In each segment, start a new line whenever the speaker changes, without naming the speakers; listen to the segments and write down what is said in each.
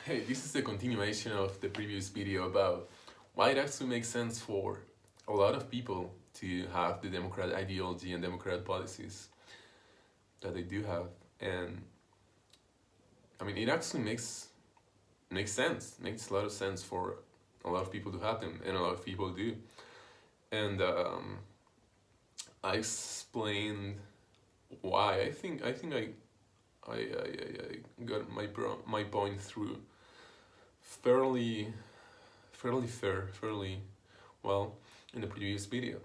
Hey, this is the continuation of the previous video about why it actually makes sense for a lot of people to have the Democrat ideology and Democrat policies that they do have. And I mean, it actually makes sense, makes a lot of sense for a lot of people to have them, and a lot of people do. And I explained why. I got my point through fairly fairly well in the previous video.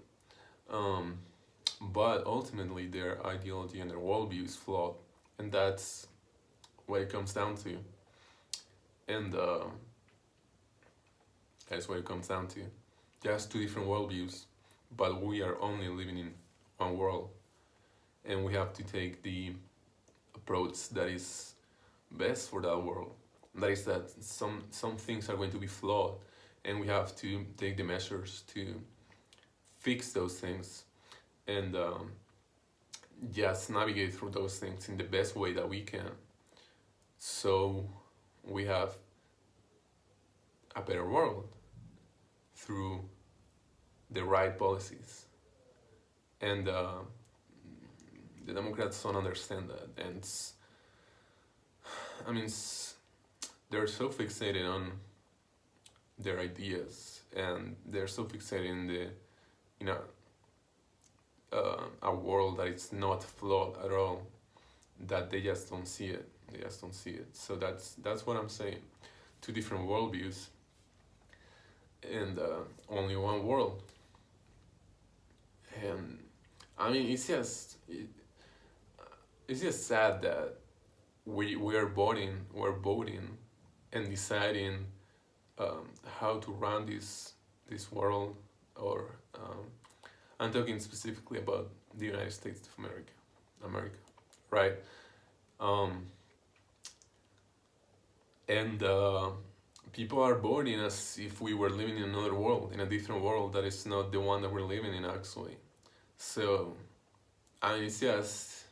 Um, but ultimately, their ideology and their worldview is flawed, and that's what it comes down to. And that's what it comes down to. Just two different worldviews, but we are only living in one world, and we have to take the approach that is best for that world. That is that some things are going to be flawed, and we have to take the measures to fix those things and just navigate through those things in the best way that we can. So we have a better world through the right policies. And the Democrats don't understand that. And I mean, they're so fixated on their ideas, and they're so fixated in the, you know, a world that is not flawed at all, that they just don't see it. They just don't see it. So that's what I'm saying. Two different worldviews and only one world. And I mean, it's just sad that we're voting and deciding how to run this world, or I'm talking specifically about the United States of America, right? Um, and people are voting as if we were living in another world, in a different world that is not the one that we're living in actually. So, I mean, it's just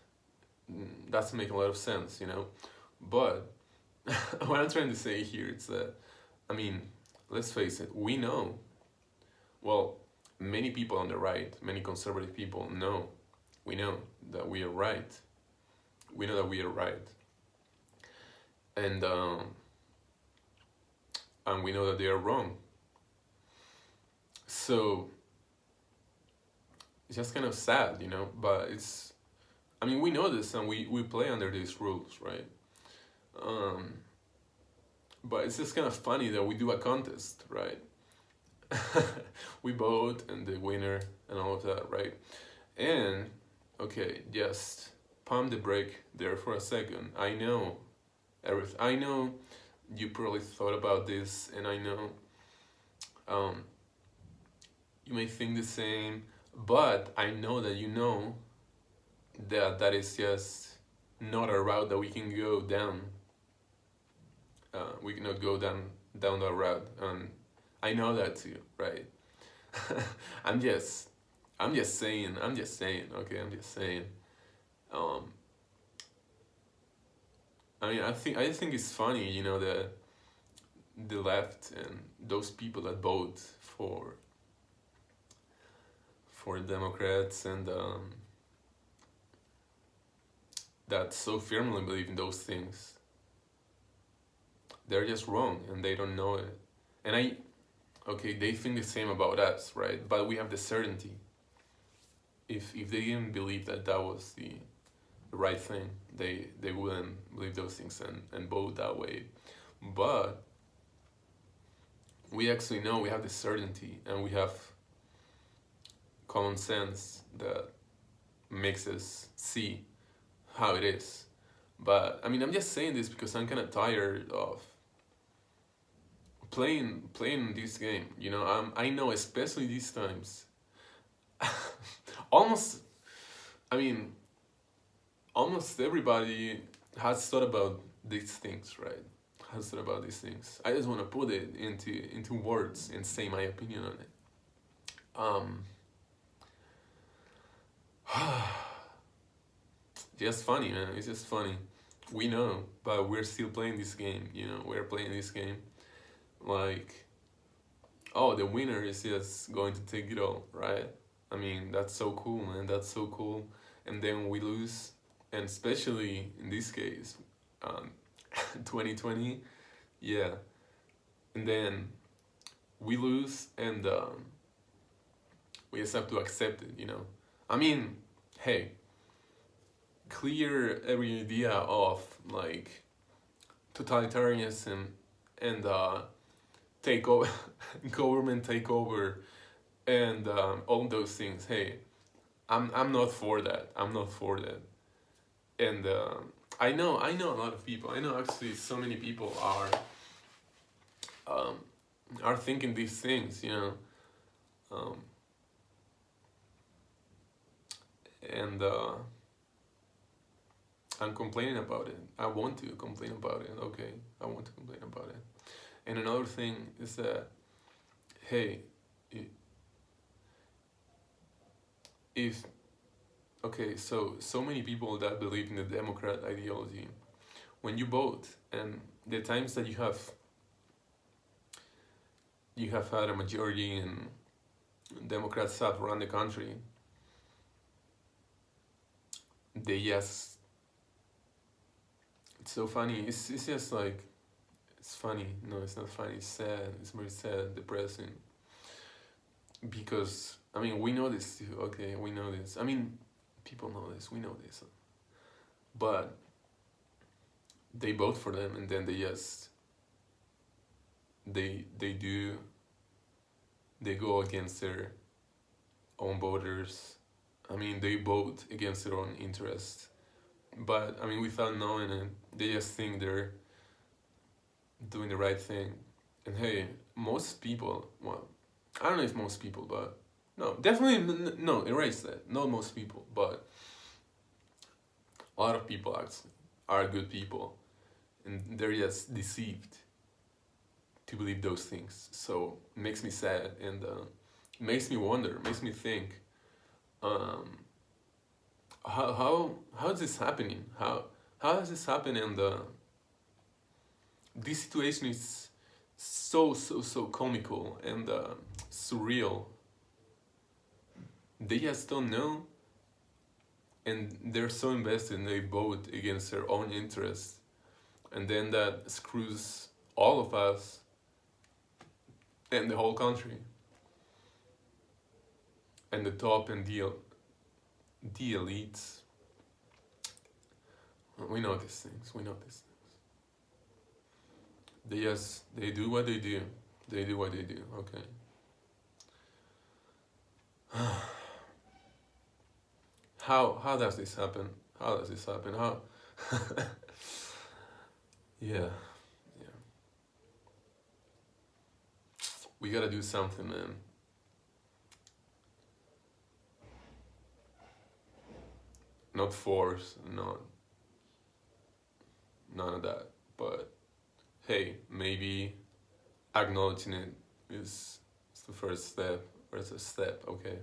doesn't make a lot of sense, you know. But what I'm trying to say here is that, I mean, let's face it, we know. Well, many people on the right, many conservative people know. We know that we are right. We know that we are right, and we know that they are wrong. So it's just kind of sad, you know. But I mean, we know this, and we play under these rules, right? But it's just kind of funny that we do a contest, right? We vote and the winner and all of that, right? And okay, just pump the brake there for a second. I know everything. I know you probably thought about this, and I know you may think the same, but I know that you know that that is just not a route that we can go down. We cannot go down that route, and I know that too, right? I'm just saying. Okay, I'm just saying. Um, I mean, I think it's funny, you know, that the left and those people that vote for Democrats and that so firmly believe in those things, they're just wrong and they don't know it. And okay, they think the same about us, right? But we have the certainty. If they didn't believe that that was the right thing, they wouldn't believe those things and vote that way. But we actually know, we have the certainty, and we have common sense that makes us see how it is. But I mean, I'm just saying this because I'm kind of tired of playing this game. You know, I know, especially these times. almost, I mean, almost everybody has thought about these things, right? Has thought about these things. I just want to put it into words and say my opinion on it. Just funny, man. It's just funny. We know, but we're still playing this game. We're playing this game like, oh, the winner is just going to take it all, right? I mean, that's so cool, man. That's so cool. And then we lose, and especially in this case, um, 2020, yeah. And then we lose, and we just have to accept it. I mean, hey, clear every idea of like totalitarianism and take over, government takeover, and all those things. Hey, I'm not for that. I'm not for that. And I know a lot of people. I know actually so many people um, are thinking these things. Um, and I'm complaining about it. I want to complain about it. Okay, I want to complain about it. And another thing is that, hey, if okay, so many people that believe in the Democrat ideology, when you vote and the times that you have had a majority and Democrats have run the country, they just it's so funny. It's just like it's funny. No, it's not funny. It's sad. It's very sad, depressing. Because I mean, we know this too. Okay, we know this. I mean, people know this. We know this. But they vote for them, and then they go against their own voters. I mean, they vote against their own interests. But I mean, without knowing it, they just think they're doing the right thing. And hey, most people, well, I don't know if most people, but no, definitely no, erase that. Not most people, but a lot of people actually are good people, and they're just deceived to believe those things. So it makes me sad, and makes me wonder, makes me think, um, how is this happening? How does this happen? And this situation is so comical and surreal. They just don't know, and they're so invested, and they vote against their own interests, and then that screws all of us and the whole country and the top and the elites. We know these things. We know these things. They do what they do. They do what they do. Okay. How does this happen? How does this happen? How? Yeah, yeah. We gotta do something, man. Not force, not none of that. But hey, maybe acknowledging it is the first step, or it's a step. Okay.